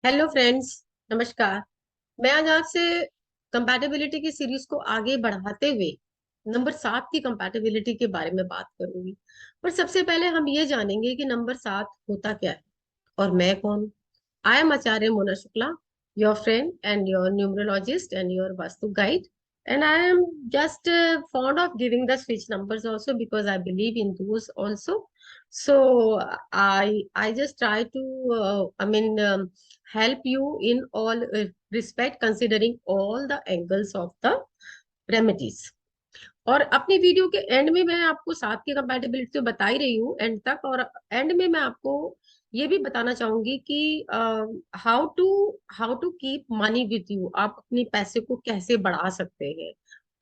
Hello friends. नमस्कार। मैं आज आपसे कंपैटिबिलिटी की सीरीज को आगे बढ़ाते हुए नंबर 7 की कंपैटिबिलिटी के बारे में बात करूंगी। पर सबसे पहले हम ये जानेंगे कि नंबर 7 होता क्या है और मैं कौन हूँ। I am Acharya Mona Shukla, your friend and your numerologist and your vastu guide, and I am just fond of giving the switch numbers also because I believe in those also. So I just try to help you in all respect, considering all the angles of the remedies. और अपनी video के and में मैं आपको साथ की compatibility तो बता ही रही हूँ एंड तक, और एंड में मैं आपको ये भी बताना चाहूंगी कि how to keep money with you, आप अपने पैसे को कैसे बढ़ा सकते हैं।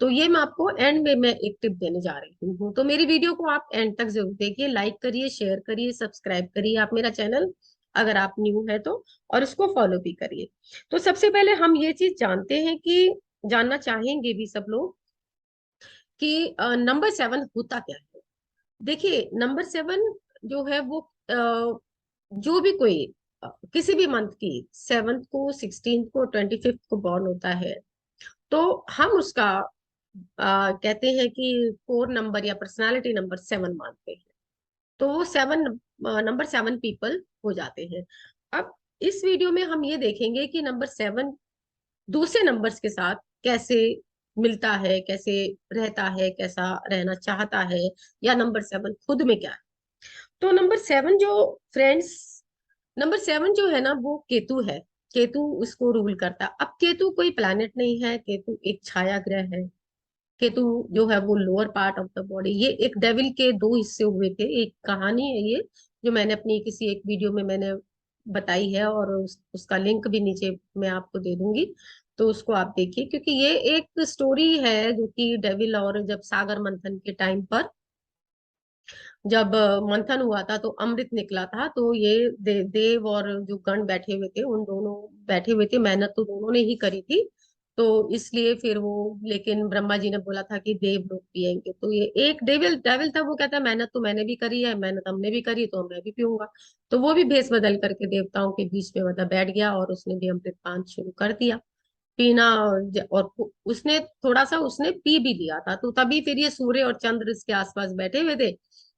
तो ये मैं आपको एंड में मैं एक टिप देने जा रही हूँ। तो मेरी वीडियो को आप एंड तक जरूर देखिए, लाइक करिए, शेयर करिए, सब्सक्राइब करिए आप मेरा चैनल अगर आप न्यू है तो, और इसको फॉलो भी करिए। तो सबसे पहले हम ये चीज जानते हैं कि जानना चाहेंगे भी सब लोग कि नंबर 7 होता क्या है। देखिए, नंबर 7 जो है वो जो भी कोई किसी भी मंथ की 7th को, 16th को, 25th को बॉर्न होता है, तो हम उसका कहते हैं कि कोर नंबर या पर्सनालिटी नंबर 7 मानते हैं। तो वो 7 नंबर 7 पीपल हो जाते हैं। अब इस वीडियो में हम ये देखेंगे कि नंबर 7 दूसरे नंबर्स के साथ कैसे मिलता है, कैसे रहता है, कैसा रहना चाहता है, या नंबर 7 खुद में क्या है। तो नंबर 7 जो फ्रेंड्स, नंबर 7 जो है ना वो केतु है। केतु उसको रूल करता है। अब केतु कोई प्लैनेट नहीं है, केतु एक छाया ग्रह है। केतु जो है वो lower part of the body, ये एक डेविल के दो हिस्से हुए थे, एक कहानी है ये जो मैंने अपनी किसी एक वीडियो में मैंने बताई है, और उसका लिंक भी नीचे मैं आपको दे दूंगी। तो उसको आप देखिए, क्योंकि ये एक स्टोरी है जो कि डेविल और जब सागर मंथन के टाइम पर जब मंथन हुआ था तो अमृत निकला था, तो ये देव और जो गण बैठे हुए थे उन दोनों बैठे हुए थे, मेहनत तो दोनों ने ही करी थी। तो इसलिए फिर वो, लेकिन ब्रह्मा जी ने बोला था कि देव लोग पिएंगे, तो ये एक डेविल डेविल था, वो कहता है मेहनत तो मैंने भी करी है, मेहनत हमने भी करी, तो मैं भी पीऊंगा। तो वो भी भेष बदल करके देवताओं के बीच में मतलब बैठ गया और उसने भी अमृत पान शुरू कर दिया पीना। और उसने थोड़ा सा उसने पी भी लिया था, तो तभी फिर ये सूर्य और चंद्र इसके आसपास बैठे हुए थे।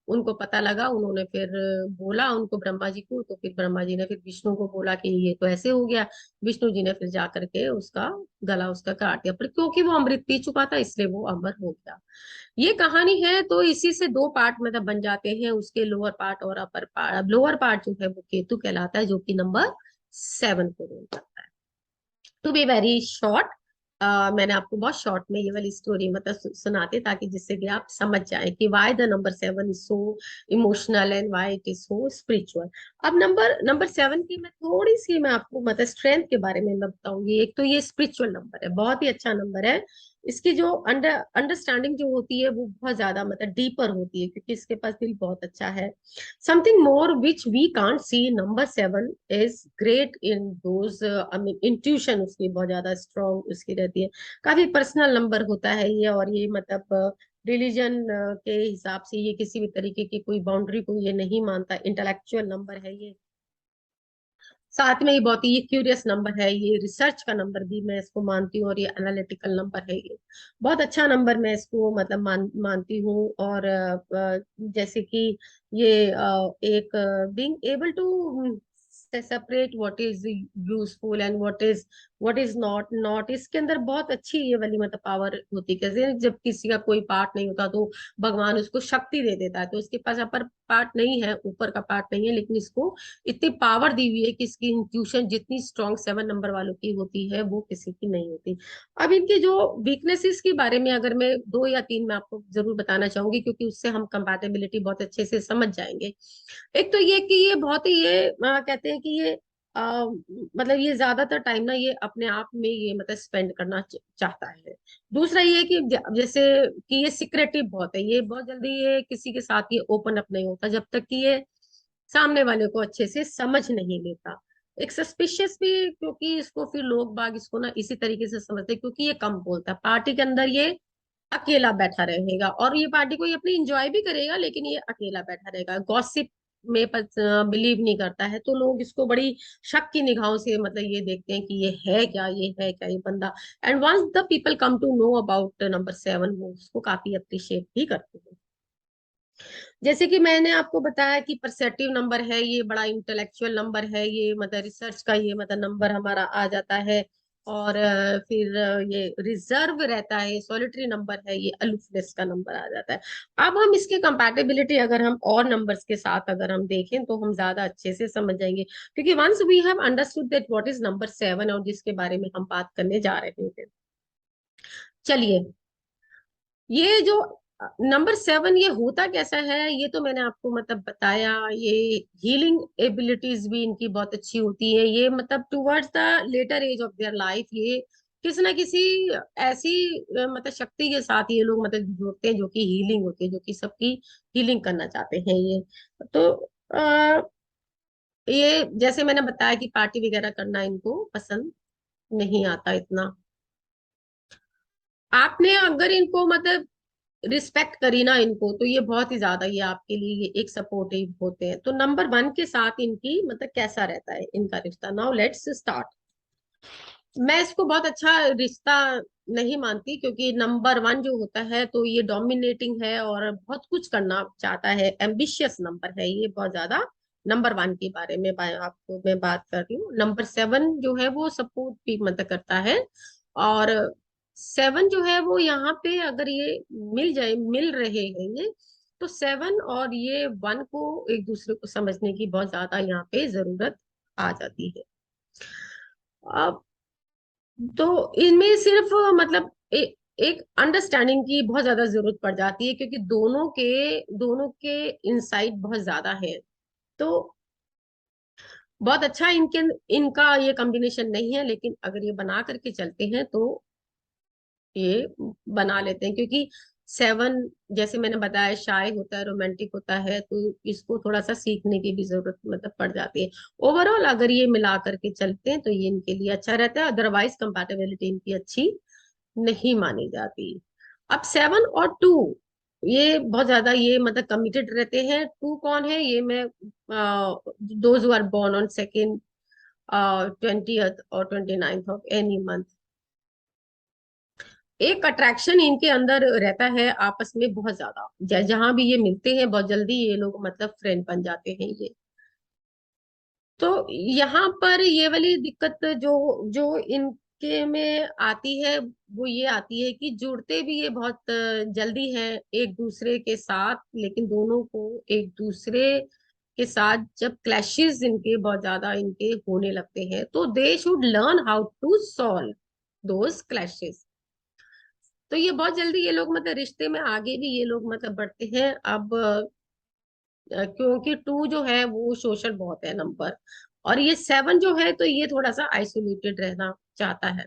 उनको पता लगा, उन्होंने फिर बोला उनको, ब्रह्मा जी को, तो फिर ब्रह्मा जी ने फिर विष्णु को बोला कि ये तो ऐसे हो गया। विष्णु जी ने फिर जा करके उसका गला उसका काट दिया, पर क्योंकि वो अमृत पी चुका था इसलिए वो अमर हो गया। ये कहानी है। तो इसी से दो पार्ट मतलब बन जाते हैं उसके, लोअर पार्ट और अपर पार्ट। अब लोअर पार्ट जो है वो केतु कहलाता है, जो कि नंबर 7 को रूल करता है। टू बी वेरी शॉर्ट, मैंने आपको बहुत शॉर्ट में ये वाली स्टोरी मतलब सुनाते, ताकि जिससे कि आप समझ जाए कि why the number 7 is so emotional and why it is so spiritual. अब नंबर नंबर 7 की मैं थोड़ी सी मैं आपको मतलब स्ट्रेंथ के बारे में मैं बताऊंगी। एक तो ये स्पिरिचुअल नंबर है, बहुत ही अच्छा नंबर है। इसकी जो अंडरस्टैंडिंग जो होती है वो बहुत ज्यादा मतलब डीपर होती है, क्योंकि इसके पास दिल बहुत अच्छा है। Something more which we can't see. Number 7 is great in those, I mean, intuition उसकी बहुत ज्यादा strong उसकी रहती है। काफी पर्सनल नंबर होता है ये, और ये मतलब रिलीजन के हिसाब से ये किसी भी तरीके की कोई बाउंड्री को ये नहीं मानता, इंटेलेक्चुअल नंबर है ये। साथ में ही बहुत ही ये क्यूरियस नंबर है, ये रिसर्च का नंबर भी मैं इसको मानती हूँ, और ये एनालिटिकल नंबर है ये। बहुत अच्छा नंबर मैं इसको मतलब मानती हूँ। और जैसे कि ये एक being able to separate what is useful and what is not, इसके अंदर बहुत अच्छी ये वाली मतलब पावर होती है। कैसे जब किसी का कोई पार्ट नहीं होता तो भगवान उसको शक्ति दे देता है, तो इसके पास अपर पार्ट नहीं है, ऊपर का पार्ट नहीं है, लेकिन इसको इतनी पावर दी हुई है कि इसकी इंट्यूशन जितनी स्ट्रॉन्ग 7 नंबर वालों की होती है वो किसी की नहीं होती। अब इनकी जो वीकनेसेस के बारे में अगर मैं दो या तीन मैं आपको जरूर बताना चाहूंगी, क्योंकि उससे हम कंपैटिबिलिटी बहुत अच्छे से समझ जाएंगे। एक तो ये कि ये बहुत ही ये कहते हैं कि ये मतलब ये ज्यादातर टाइम ना ये अपने आप में ये मतलब स्पेंड करना चाहता है। दूसरा ये कि जैसे कि ये सिक्रेटिव बहुत है, ये बहुत जल्दी ये किसी के साथ ये ओपन अप नहीं होता जब तक कि ये सामने वाले को अच्छे से समझ नहीं लेता। एक सस्पिशियस भी, क्योंकि इसको फिर लोग बाग इसको ना इसी तरीके से समझते हैं, क्योंकि ये कम बोलता है, पार्टी के अंदर ये अकेला बैठा रहेगा, और ये पार्टी को ये अपनी इंजॉय भी करेगा लेकिन ये अकेला बैठा रहेगा। गॉसिप में बिलीव नहीं करता है, तो लोग इसको बड़ी शक की निगाहों से मतलब ये देखते हैं कि ये है क्या, ये है क्या ये बंदा। And once the people come to know about number 7, वो उसको काफी अप्रिशिएट भी करते हैं। जैसे कि मैंने आपको बताया कि परसेप्टिव नंबर है, ये बड़ा इंटेलेक्चुअल नंबर है, ये मतलब रिसर्च का ये मतलब नंबर हमारा आ जाता है। और फिर ये रिजर्व रहता है, सॉलिटरी नंबर है, ये अलूफनेस का नंबर आ जाता है। अब हम इसकी कंपैटिबिलिटी अगर हम और नंबर्स के साथ अगर हम देखें तो हम ज्यादा अच्छे से समझ जाएंगे, क्योंकि once we have understood that what is number 7 और जिसके बारे में हम बात करने जा रहे हैं। चलिए, ये जो नंबर 7 ये होता कैसा है, ये तो मैंने आपको मतलब बताया। ये हीलिंग एबिलिटीज भी इनकी बहुत अच्छी होती है, ये मतलब towards the latter age of their life ये किसी ना किसी ऐसी मतलब शक्ति के साथ ये लोग मतलब जुड़ते हैं जो कि हीलिंग होती है, जो कि सबकी हीलिंग करना चाहते हैं ये। तो आ, ये जैसे मैंने बताया कि पार्टी वगैरह करना इनको पसंद नहीं आता इतना। आपने अगर इनको मतलब रिस्पेक्ट करी ना इनको, तो ये बहुत ही ज्यादा ये आपके लिए ये एक सपोर्टिव होते हैं। तो नंबर 1 के साथ इनकी मतलब कैसा रहता है इनका रिश्ता, नाउ लेट्स स्टार्ट। मैं इसको बहुत अच्छा रिश्ता नहीं मानती, क्योंकि नंबर 1 जो होता है तो ये डोमिनेटिंग है और बहुत कुछ करना चाहता है, एम्बिशियस नंबर है ये बहुत ज्यादा। नंबर 1 के बारे में आपको मैं बात कर रही हूँ। नंबर 7 जो है वो सपोर्ट भी मतलब करता है। और 7 जो है वो यहाँ पे अगर ये मिल रहे हैं ये, तो 7 और ये 1 को एक दूसरे को समझने की बहुत ज्यादा यहाँ पे जरूरत आ जाती है। अब तो इनमें सिर्फ मतलब एक अंडरस्टैंडिंग की बहुत ज्यादा जरूरत पड़ जाती है, क्योंकि दोनों के इनसाइट बहुत ज्यादा है। तो बहुत अच्छा इनके इनका ये कॉम्बिनेशन नहीं है, लेकिन अगर ये बना करके चलते हैं तो ये बना लेते हैं। क्योंकि 7 जैसे मैंने बताया शाय होता है, रोमांटिक होता है, तो इसको थोड़ा सा सीखने की भी जरूरत मतलब पड़ जाती है। ओवरऑल अगर ये मिला करके चलते हैं तो ये इनके लिए अच्छा रहता है, अदरवाइज कंपैटिबिलिटी इनकी अच्छी नहीं मानी जाती। अब 7 और 2 ये बहुत ज्यादा ये मतलब कमिटेड रहते हैं। 2 कौन है, ये मैं those who are born on second 20th और 29th ऑफ एनी मंथ, एक अट्रैक्शन इनके अंदर रहता है आपस में बहुत ज्यादा। जहां भी ये मिलते हैं बहुत जल्दी ये लोग मतलब फ्रेंड बन जाते हैं ये। तो यहाँ पर ये वाली दिक्कत जो जो इनके में आती है वो ये आती है कि जुड़ते भी ये बहुत जल्दी हैं एक दूसरे के साथ, लेकिन दोनों को एक दूसरे के साथ जब क्लैशेस इनके बहुत ज्यादा इनके होने लगते हैं, तो they should learn how to solve those clashes. तो ये बहुत जल्दी ये लोग मतलब रिश्ते में आगे भी ये लोग मतलब बढ़ते हैं। अब क्योंकि 2 जो है वो सोशल बहुत है नंबर, और ये 7 जो है तो ये थोड़ा सा आइसोलेटेड रहना चाहता है।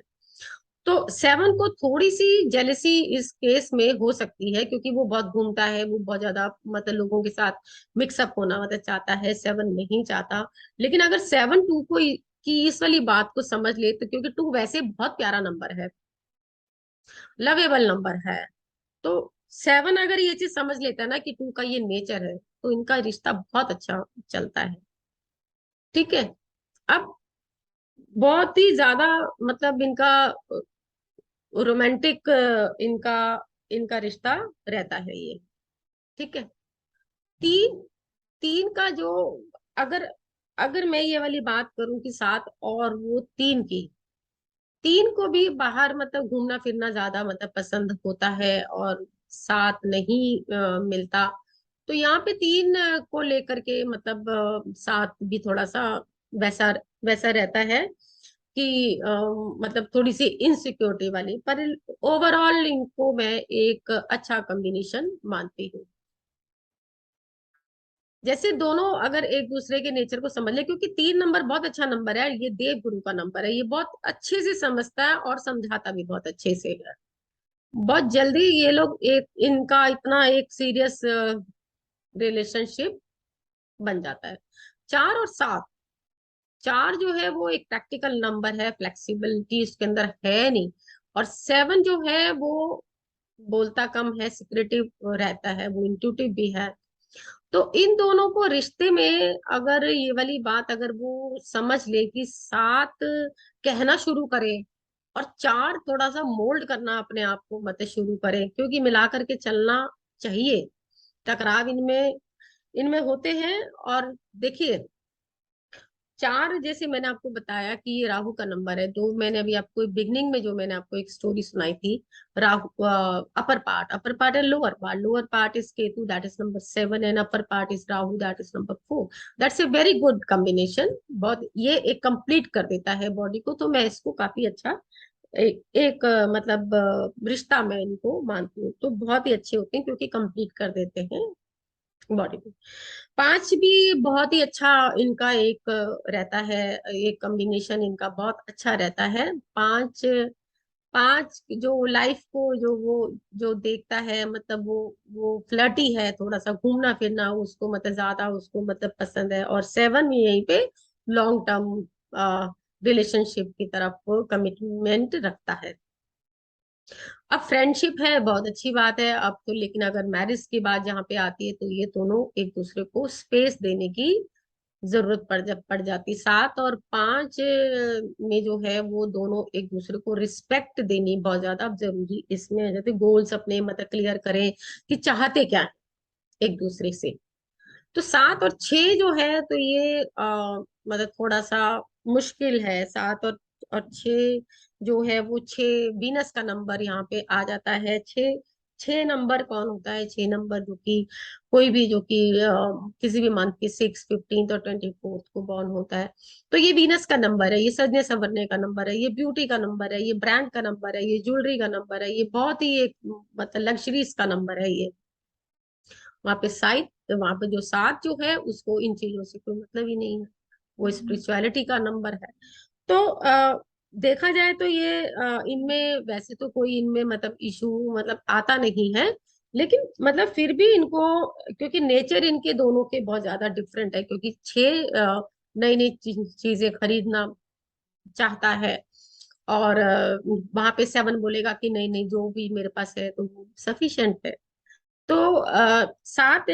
तो 7 को थोड़ी सी जेलेसी इस केस में हो सकती है, क्योंकि वो बहुत घूमता है, वो बहुत ज्यादा मतलब लोगों के साथ मिक्सअप होना मतलब चाहता है, 7 नहीं चाहता। लेकिन अगर 7 2 को की इस वाली बात को समझ ले, तो क्योंकि 2 वैसे बहुत प्यारा नंबर है, लवेबल नंबर है, तो 7 अगर ये चीज समझ लेता है ना कि 2 का ये नेचर है, तो इनका रिश्ता बहुत अच्छा चलता है। ठीक है। अब बहुत ही ज्यादा मतलब इनका रोमांटिक इनका इनका रिश्ता रहता है ये। ठीक है। 3 3 का जो अगर अगर मैं ये वाली बात करूं कि 7 और वो 3 की, 3 को भी बाहर मतलब घूमना फिरना ज्यादा मतलब पसंद होता है और साथ नहीं मिलता। तो यहाँ पे 3 को लेकर के मतलब साथ भी थोड़ा सा वैसा वैसा रहता है कि मतलब थोड़ी सी इनसिक्योरिटी वाली, पर ओवरऑल इनको मैं एक अच्छा कॉम्बिनेशन मानती हूँ। जैसे दोनों अगर एक दूसरे के नेचर को समझ ले, क्योंकि 3 नंबर बहुत अच्छा नंबर है, ये देव गुरु का नंबर है, ये बहुत अच्छे से समझता है और समझाता भी बहुत अच्छे से है। बहुत जल्दी ये लोग एक इनका इतना एक सीरियस रिलेशनशिप बन जाता है। 4 और 7, 4 जो है वो एक प्रैक्टिकल नंबर है, फ्लेक्सिबिलिटी इसके अंदर है नहीं। और 7 जो है वो बोलता कम है, सिक्रेटिव रहता है, वो इंट्यूटिव भी है। तो इन दोनों को रिश्ते में अगर ये वाली बात अगर वो समझ ले कि 7 कहना शुरू करे और 4 थोड़ा सा मोल्ड करना अपने आप को मतलब शुरू करे, क्योंकि मिला करके चलना चाहिए। टकराव इनमें इनमें होते हैं। और देखिए, 4 जैसे मैंने आपको बताया कि ये राहु का नंबर है, तो मैंने अभी आपको बिगनिंग में जो मैंने आपको एक स्टोरी सुनाई थी, Rahu upper part and lower part is Ketu, that is number 7, and upper part is Rahu, that is number 4। That's a very good combination. बहुत ये एक कंप्लीट कर देता है बॉडी को, तो मैं इसको काफी अच्छा एक मतलब रिश्ता मैं इनको मानती हूँ। तो बहुत ही अच्छे होते हैं क्योंकि कंप्लीट कर देते हैं बॉडी को। 5 भी बहुत ही अच्छा इनका एक रहता है, एक कॉम्बिनेशन इनका बहुत अच्छा रहता है। 5 5 जो लाइफ को जो वो जो देखता है, मतलब वो फ्लर्टी है, थोड़ा सा घूमना फिरना उसको मतलब ज्यादा उसको मतलब पसंद है। और 7 यहीं पे लॉन्ग टर्म रिलेशनशिप की तरफ कमिटमेंट रखता है। अब फ्रेंडशिप है, बहुत अच्छी बात है अब तो, लेकिन अगर मैरिज की बात जहाँ पे आती है तो ये दोनों एक दूसरे को स्पेस देने की जरूरत पड़ जाती। 7 और 5 में जो है वो दोनों एक दूसरे को रिस्पेक्ट देनी बहुत ज्यादा अब जरूरी इसमें है। जैसे गोल्स अपने मतलब क्लियर करें कि चाहते क्या है एक दूसरे से। तो 7 और 6 जो है तो ये मतलब थोड़ा सा मुश्किल है। 7 और 6 जो है वो 6 वीनस का नंबर यहाँ पे आ जाता है। 6 नंबर कौन होता है? 6 नंबर जो कि कोई भी जो कि किसी भी मंथ की 6, 15 और 24 को बॉर्न होता है, तो ये वीनस का नंबर है, ये सजने संवरने का नंबर है, ये ब्यूटी का नंबर है, ये ब्रांड का नंबर है, ये ज्वेलरी का नंबर है, ये बहुत ही एक मतलब लग्जरीज का नंबर है ये। वहां पे साइड वहां पे जो 7 जो है उसको इन चीजों से कोई मतलब ही नहीं है, वो स्पिरिचुअलिटी का नंबर है। तो देखा जाए तो ये इनमें वैसे तो कोई इनमें मतलब इशू मतलब आता नहीं है, लेकिन मतलब फिर भी इनको, क्योंकि नेचर इनके दोनों के बहुत ज्यादा डिफरेंट है, क्योंकि 6 नई नई चीजें खरीदना चाहता है, और वहां पे 7 बोलेगा कि नहीं नहीं जो भी मेरे पास है तो वो सफिशिएंट है। तो 7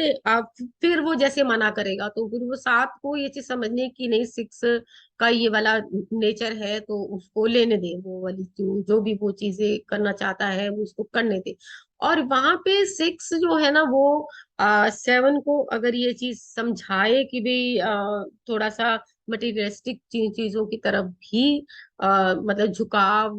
फिर वो जैसे मना करेगा तो फिर वो 7 को ये चीज समझने की नहीं, 6 का ये वाला नेचर है तो उसको लेने दे, वो वाली जो भी वो चीजें करना चाहता है वो उसको करने दे। और वहां पे 6 जो है ना वो 7 को अगर ये चीज समझाए कि भाई थोड़ा सा मटेरियलिस्टिक चीजों की तरफ भी मतलब झुकाव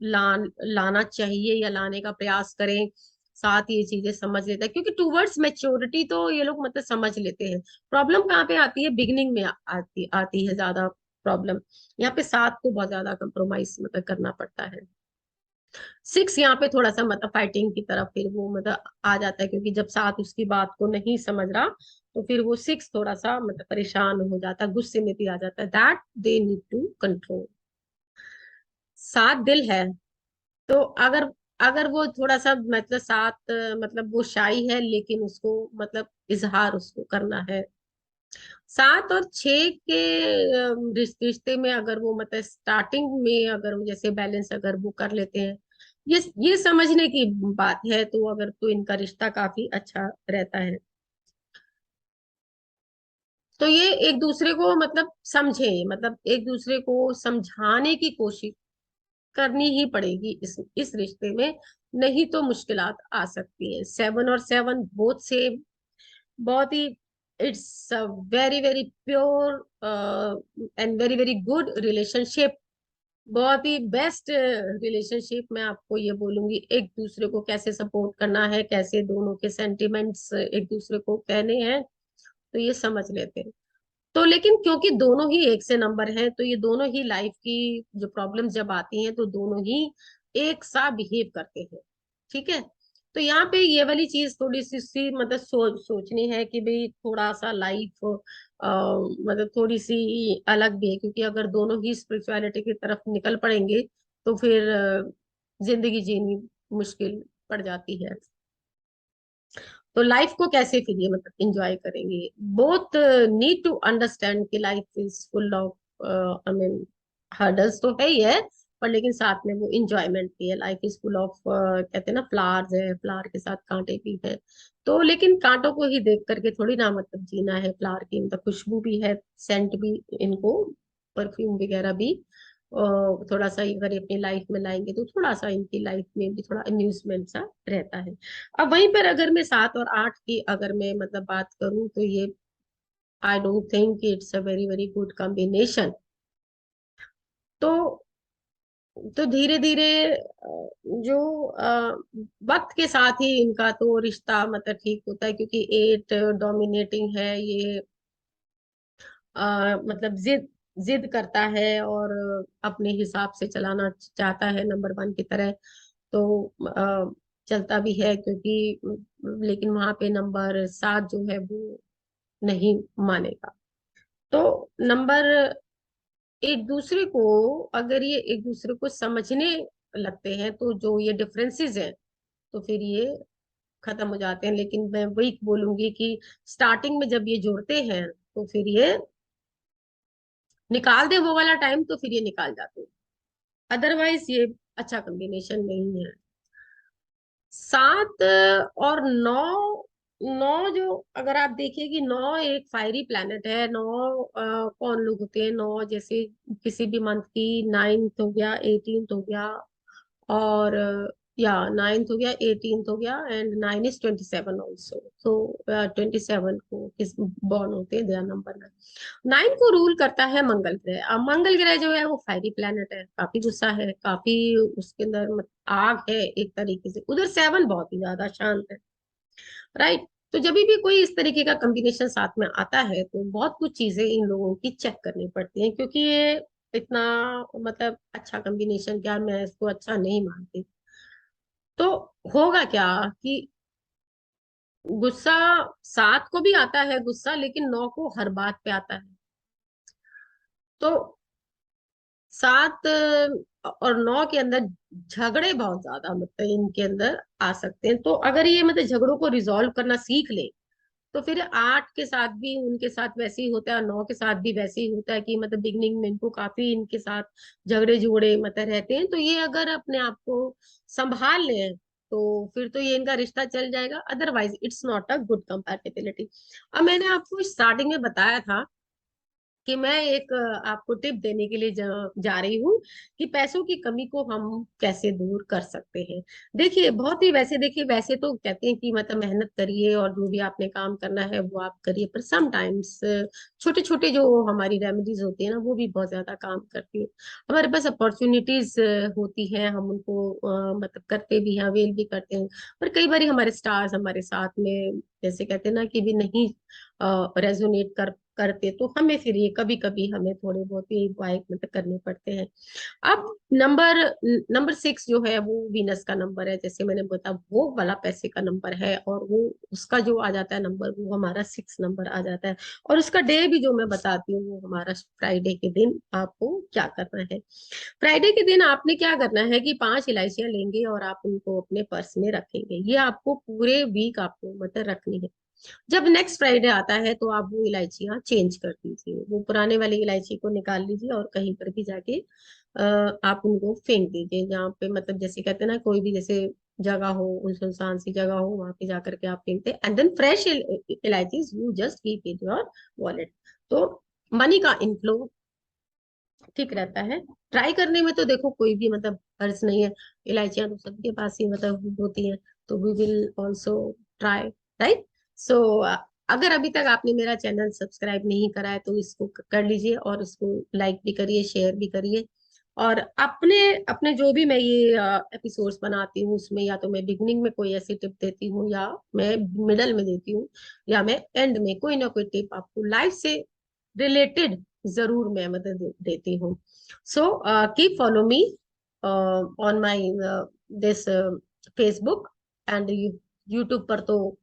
लाना चाहिए या लाने का प्रयास करें, साथ ये चीजें समझ लेता है, क्योंकि टूवर्ड्स मेच्योरिटी तो ये लोग मतलब समझ लेते हैं। प्रॉब्लम कहाँ पे आती है? बिगनिंग में आती आती है ज्यादा प्रॉब्लम। यहाँ पे 7 को बहुत ज्यादा कंप्रोमाइज मतलब करना पड़ता है। 6 यहाँ पे थोड़ा सा मतलब फाइटिंग की तरफ फिर वो मतलब आ जाता है, क्योंकि जब 7 उसकी बात को नहीं समझ रहा तो फिर वो 6 थोड़ा सा मतलब परेशान हो जाता है, गुस्से में भी आ जाता है। That they need to control. 7 दिल है, तो अगर अगर वो थोड़ा सा मतलब 7 मतलब वो शाई है, लेकिन उसको मतलब इजहार उसको करना है। 7 और 6 के रिश्ते में अगर वो मतलब स्टार्टिंग में अगर वो जैसे बैलेंस अगर वो कर लेते हैं, ये समझने की बात है, तो अगर तो इनका रिश्ता काफी अच्छा रहता है। तो ये एक दूसरे को मतलब समझे, मतलब एक दूसरे को समझाने की कोशिश करनी ही पड़ेगी इस रिश्ते में, नहीं तो मुश्किलात आ सकती हैं। 7 और 7 बोथ सेम, बहुत ही it's a very very pure and very very good relationship, बहुत ही बेस्ट रिलेशनशिप। मैं आपको ये बोलूंगी, एक दूसरे को कैसे सपोर्ट करना है, कैसे दोनों के सेंटिमेंट्स एक दूसरे को कहने हैं, तो ये समझ लेते हैं। तो लेकिन क्योंकि दोनों ही एक से नंबर हैं, तो ये दोनों ही लाइफ की जो प्रॉब्लम्स जब आती हैं तो दोनों ही एक सा बिहेव करते हैं। ठीक है। तो यहाँ पे ये वाली चीज थोड़ी सी मतलब सोचनी है कि भाई थोड़ा सा लाइफ मतलब थोड़ी सी अलग भी है, क्योंकि अगर दोनों ही स्पिरिचुअलिटी की तरफ निकल पड़ेंगे तो फिर जिंदगी जीनी मुश्किल पड़ जाती है। तो लाइफ को कैसे फिर ये मतलब एंजॉय करेंगे? बोथ नीड टू अंडरस्टैंड कि life is full of I mean hurdles तो है ही है, पर लेकिन साथ में वो इंजॉयमेंट भी है। लाइफ इज फुल ऑफ, कहते हैं ना, फ्लावर्स है, फ्लावर के साथ कांटे भी है। तो लेकिन कांटों को ही देख करके थोड़ी ना मतलब जीना है। फ्लावर की मतलब खुशबू भी है, सेंट भी इनको, परफ्यूम वगैरह भी। थोड़ा सा अगर ये अपनी लाइफ में लाएंगे तो थोड़ा सा इनकी लाइफ में भी थोड़ा अम्यूजमेंट सा रहता है। अब वहीं पर अगर मैं 7 और 8 की अगर मैं मतलब बात करूं तो ये, I don't think it's a very very good combination. तो धीरे धीरे जो वक्त के साथ ही इनका तो रिश्ता मतलब ठीक होता है, क्योंकि 8 डोमिनेटिंग है ये, मतलब जिद जिद करता है और अपने हिसाब से चलाना चाहता है, नंबर 1 की तरह। तो चलता भी है, क्योंकि लेकिन वहां पे नंबर 7 जो है वो नहीं मानेगा। तो नंबर एक दूसरे को, अगर ये एक दूसरे को समझने लगते हैं तो जो ये डिफरेंसेस हैं तो फिर ये खत्म हो जाते हैं। लेकिन मैं वही बोलूंगी कि स्टार्टिंग में जब ये जुड़ते हैं तो फिर ये निकाल दे वो वाला टाइम तो फिर ये निकाल जाते हैं, अदरवाइज ये अच्छा कॉम्बिनेशन नहीं है। 7 और 9, 9 जो अगर आप देखिए कि 9 एक फायरी प्लैनेट है। 9 कौन लोग होते हैं? 9 जैसे किसी भी मंथ की 9th हो गया, 18th हो गया, और या 9th हो गया, 18th हो गया, एंड 9 is 27 ऑल्सो। तो 27 को किस बॉर्न होते हैं, दे आर नंबर 9। 9 को रूल करता है मंगल ग्रह। अब मंगल ग्रह जो है वो फायरी प्लेनेट है, काफी गुस्सा है, काफी उसके अंदर आग है एक तरीके से। उधर 7 बहुत ही ज्यादा शांत है, राइट। तो जब भी कोई इस तरीके का कॉम्बिनेशन साथ में आता है तो बहुत कुछ चीजें इन लोगों की चेक करनी पड़ती हैं, क्योंकि ये इतना मतलब अच्छा कॉम्बिनेशन क्या, मैं इसको अच्छा नहीं मानती। तो होगा क्या कि गुस्सा 7 को भी आता है गुस्सा, लेकिन 9 को हर बात पे आता है। तो 7 और 9 के अंदर झगड़े बहुत ज्यादा मतलब इनके अंदर आ सकते हैं। तो अगर ये मतलब झगड़ों को रिजॉल्व करना सीख ले तो फिर 8 के साथ भी उनके साथ वैसे ही होता है, और 9 के साथ भी वैसे ही होता है कि मतलब बिगनिंग में इनको काफी इनके साथ झगड़े जुगड़े मतलब रहते हैं। तो ये अगर अपने आप को संभाल लें तो फिर तो ये इनका रिश्ता चल जाएगा, otherwise it's not a good compatibility. अब मैंने आपको स्टार्टिंग में बताया था कि मैं एक आपको टिप देने के लिए जा रही हूँ कि पैसों की कमी को हम कैसे दूर कर सकते हैं। देखिए बहुत ही, वैसे देखिए, वैसे तो कहते हैं कि मतलब मेहनत करिए और जो भी आपने काम करना है वो आप करिए, पर समटाइम्स छोटे छोटे जो हमारी रेमेडीज होती है ना वो भी बहुत ज्यादा काम करती है। हमारे पास अपॉर्चुनिटीज होती हैं, हम उनको मतलब करते भी हैं, अवेल भी करते हैं। पर कई बार हमारे स्टार्स हमारे साथ में, जैसे कहते हैं ना, कि भी नहीं रेजोनेट करते, तो हमें फिर ये कभी कभी हमें थोड़े बहुत ही उपाय मतलब करने पड़ते हैं। अब नंबर नंबर 6 जो है वो वीनस का नंबर है, जैसे मैंने बताया वो वाला पैसे का नंबर है, और वो उसका जो आ जाता है नंबर वो हमारा 6 नंबर आ जाता है। और उसका डे भी जो मैं बताती हूँ वो हमारा फ्राइडे के दिन आपको क्या करना है। फ्राइडे के दिन आपने क्या करना है कि 5 इलायचियां लेंगे और आप उनको अपने पर्स में रखेंगे। ये आपको पूरे वीक आपको मतलब रखनी है। जब नेक्स्ट फ्राइडे आता है तो आप वो इलायचियां चेंज कर दीजिए, वो पुराने वाली इलायची को निकाल लीजिए और कहीं पर भी जाके आप उनको फेंक दीजिए, जहाँ पे मतलब जैसे कहते हैं ना, कोई भी जैसे जगह हो, उन सुनसान सी जगह हो, वहां पे जाकर के आप फेंकते, एंड देन फ्रेश इलायचीज you just keep in your wallet. तो मनी का इनफ्लो ठीक रहता है। ट्राई करने में तो देखो कोई भी मतलब हर्ज नहीं है, इलायचियां तो सबके पास ही मतलब होती हैं। तो we will also try, right. So अगर अभी तक आपने मेरा चैनल सब्सक्राइब नहीं करा है तो इसको कर लीजिए, और इसको लाइक भी करिए, शेयर भी करिए। और अपने अपने जो भी मैं ये एपिसोड्स बनाती हूँ उसमें या तो मैं बिगनिंग में कोई ऐसी टिप देती हूँ, या मैं मिडल में देती हूँ, या मैं एंड में कोई ना कोई टिप आपको लाइफ से रिलेटेड जरूर मैं मदद देती हूँ। So keep follow me on my this Facebook and YouTube पर तो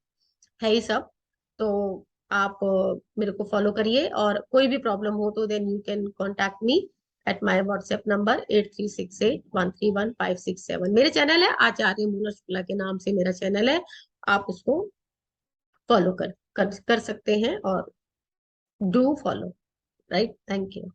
है ही सब। तो आप मेरे को फॉलो करिए, और कोई भी प्रॉब्लम हो तो then you can contact me at my WhatsApp number 8368131567। मेरे चैनल है आचार्य मूला शुक्ला के नाम से मेरा चैनल है, आप उसको फॉलो कर सकते हैं, और do follow, right. Thank you.